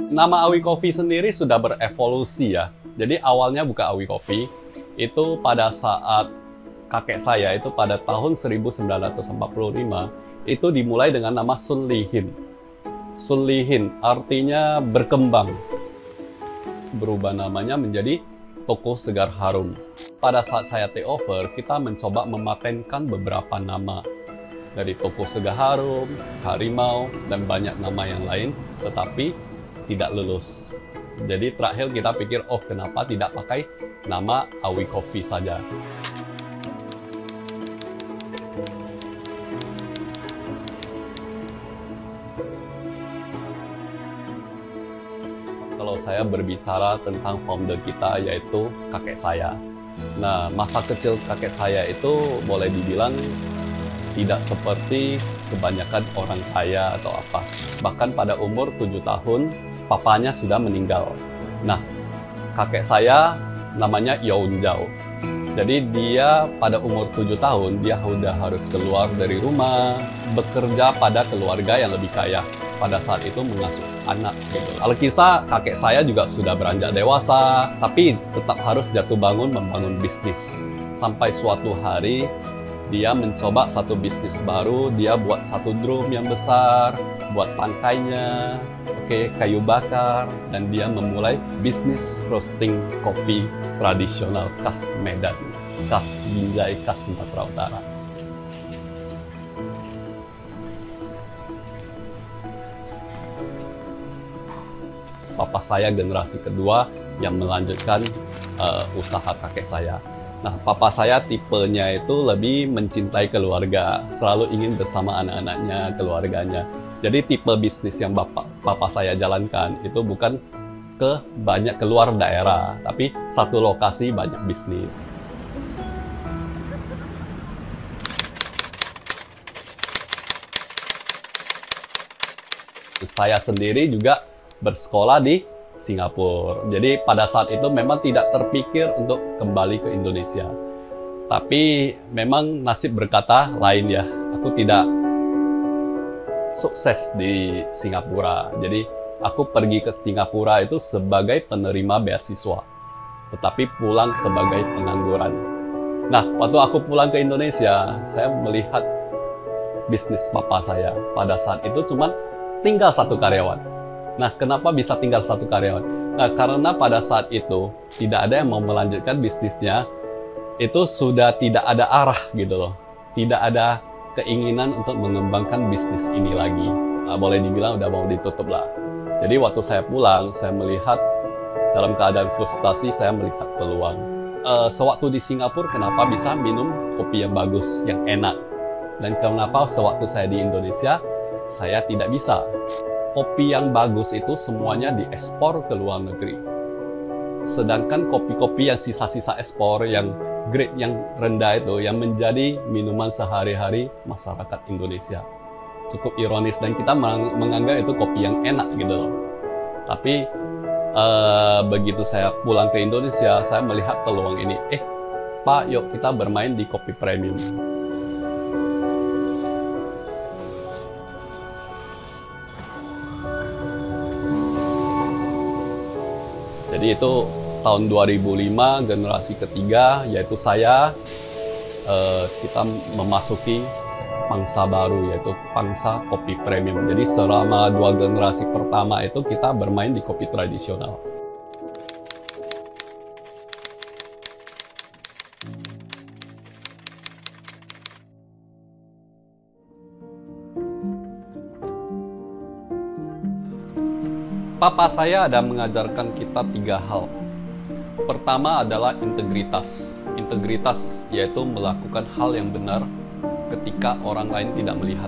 Nama Awi Coffee sendiri sudah berevolusi ya. Jadi awalnya bukan Awi Coffee, itu pada saat kakek saya itu pada tahun 1945, itu dimulai dengan nama Sun Li Hin. Sun Li Hin artinya berkembang. Berubah namanya menjadi Toko Segar Harum. Pada saat saya take over, kita mencoba mematenkan beberapa nama. Dari Toko Segar Harum, Harimau, dan banyak nama yang lain, tetapi tidak lulus. Jadi terakhir kita pikir, oh kenapa tidak pakai nama Awi Coffee saja. Kalau saya berbicara tentang founder kita, yaitu kakek saya. Nah, masa kecil kakek saya itu boleh dibilang tidak seperti kebanyakan orang kaya atau apa. Bahkan pada umur 7 tahun, papanya sudah meninggal. Nah, kakek saya namanya Yaun Zhao. Jadi dia pada umur 7 tahun, dia sudah harus keluar dari rumah, bekerja pada keluarga yang lebih kaya. Pada saat itu mengasuh anak. Gitu. Alkisah, kakek saya juga sudah beranjak dewasa, tapi tetap harus jatuh bangun membangun bisnis. Sampai suatu hari, dia mencoba satu bisnis baru, dia buat satu drum yang besar, buat tangkainya, kayu bakar, dan dia memulai bisnis roasting kopi tradisional khas Medan, khas Binjai, khas Sumatera Utara. Papa saya generasi kedua yang melanjutkan usaha kakek saya. Nah, papa saya tipenya itu lebih mencintai keluarga, selalu ingin bersama anak-anaknya, keluarganya. Jadi tipe bisnis yang papa saya jalankan itu bukan banyak keluar daerah, tapi satu lokasi banyak bisnis. Saya sendiri juga bersekolah di Singapura. Jadi pada saat itu memang tidak terpikir untuk kembali ke Indonesia. Tapi memang nasib berkata lain ya. Aku tidak sukses di Singapura. Jadi aku pergi ke Singapura itu sebagai penerima beasiswa. Tetapi pulang sebagai pengangguran. Nah, waktu aku pulang ke Indonesia, saya melihat bisnis papa saya. Pada saat itu cuma tinggal satu karyawan. Nah, kenapa bisa tinggal satu karyawan? Nah, karena pada saat itu tidak ada yang mau melanjutkan bisnisnya, itu sudah tidak ada arah gitu loh. Tidak ada keinginan untuk mengembangkan bisnis ini lagi. Nah, boleh dibilang udah mau ditutup lah. Jadi waktu saya pulang, saya melihat dalam keadaan frustasi, saya melihat peluang. Sewaktu di Singapura, kenapa bisa minum kopi yang bagus, yang enak? Dan kenapa sewaktu saya di Indonesia, saya tidak bisa? Kopi yang bagus itu semuanya diekspor ke luar negeri. Sedangkan kopi-kopi yang sisa-sisa ekspor, yang grade yang rendah itu, yang menjadi minuman sehari-hari masyarakat Indonesia. Cukup ironis, dan kita menganggap itu kopi yang enak gitu loh. Tapi begitu saya pulang ke Indonesia, saya melihat peluang ini. Pak, yuk kita bermain di kopi premium. Jadi itu tahun 2005, generasi ketiga, yaitu saya, kita memasuki pangsa baru, yaitu pangsa kopi premium. Jadi selama 2 generasi pertama itu kita bermain di kopi tradisional. Papa saya ada mengajarkan kita 3 hal. Pertama adalah integritas. Integritas yaitu melakukan hal yang benar ketika orang lain tidak melihat.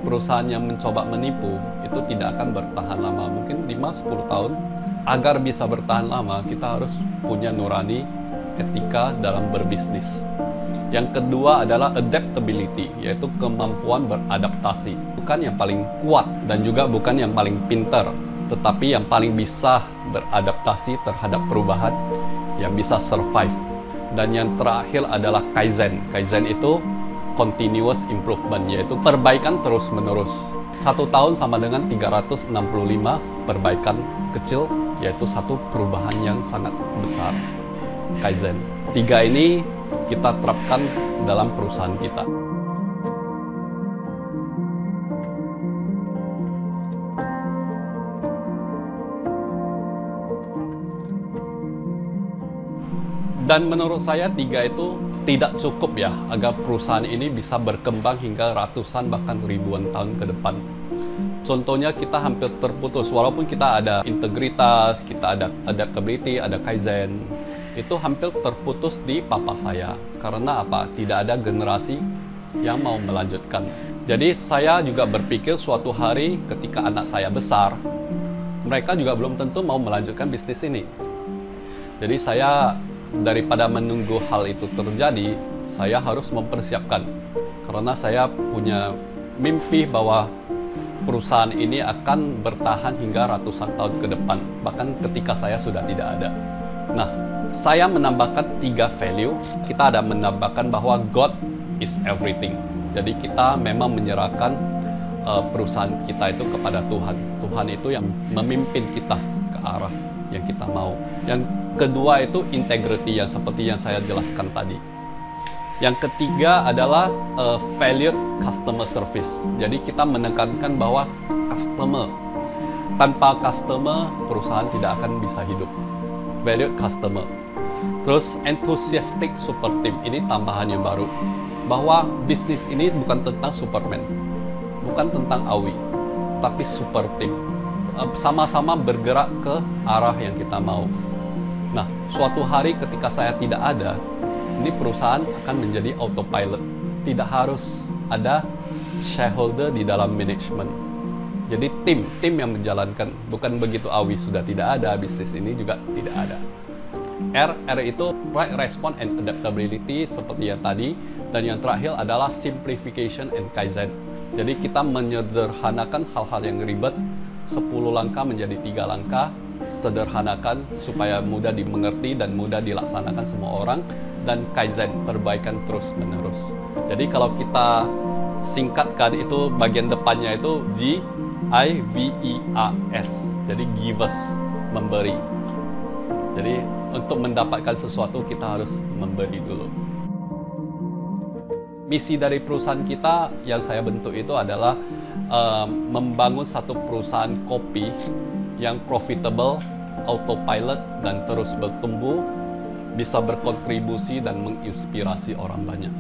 Perusahaan yang mencoba menipu itu tidak akan bertahan lama, mungkin 5-10 tahun. Agar bisa bertahan lama, kita harus punya nurani ketika dalam berbisnis. Yang kedua adalah adaptability, yaitu kemampuan beradaptasi. Bukan yang paling kuat dan juga bukan yang paling pintar, tetapi yang paling bisa beradaptasi terhadap perubahan, yang bisa survive. Dan yang terakhir adalah Kaizen. Kaizen itu continuous improvement, yaitu perbaikan terus-menerus. 1 tahun sama dengan 365 perbaikan kecil, yaitu satu perubahan yang sangat besar. Kaizen. 3 ini kita terapkan dalam perusahaan kita. Dan menurut saya 3 itu tidak cukup ya agar perusahaan ini bisa berkembang hingga ratusan bahkan ribuan tahun ke depan. Contohnya kita hampir terputus, walaupun kita ada integritas, kita ada adaptability, ada kaizen, itu hampir terputus di papa saya. Karena apa? Tidak ada generasi yang mau melanjutkan. Jadi saya juga berpikir suatu hari ketika anak saya besar, mereka juga belum tentu mau melanjutkan bisnis ini. Jadi saya daripada menunggu hal itu terjadi, saya harus mempersiapkan. Karena saya punya mimpi bahwa perusahaan ini akan bertahan hingga ratusan tahun ke depan, bahkan ketika saya sudah tidak ada. Nah, saya menambahkan 3 value. Kita ada menambahkan bahwa God is everything. Jadi kita memang menyerahkan perusahaan kita itu kepada Tuhan. Tuhan itu yang memimpin kita ke arah yang kita mau. Yang kedua itu integrity, yang seperti yang saya jelaskan tadi. Yang ketiga adalah valued customer service. Jadi kita menekankan bahwa customer, tanpa customer perusahaan tidak akan bisa hidup. Valued customer. Terus enthusiastic super team, ini tambahan yang baru. Bahwa bisnis ini bukan tentang Superman, bukan tentang Awi, tapi super team. Sama-sama bergerak ke arah yang kita mau. Nah, suatu hari ketika saya tidak ada, ini perusahaan akan menjadi autopilot. Tidak harus ada shareholder di dalam manajemen. Jadi tim yang menjalankan. Bukan begitu Awi sudah tidak ada, bisnis ini juga tidak ada. R itu right response and adaptability seperti yang tadi. Dan yang terakhir adalah simplification and kaizen. Jadi kita menyederhanakan hal-hal yang ribet, 10 langkah menjadi 3 langkah, sederhanakan supaya mudah dimengerti dan mudah dilaksanakan semua orang, dan kaizen, perbaikan terus-menerus. Jadi kalau kita singkatkan itu bagian depannya itu GIVERS. Jadi givers, memberi. Jadi untuk mendapatkan sesuatu kita harus memberi dulu. Misi dari perusahaan kita yang saya bentuk itu adalah membangun satu perusahaan kopi yang profitable, autopilot, dan terus bertumbuh, bisa berkontribusi dan menginspirasi orang banyak.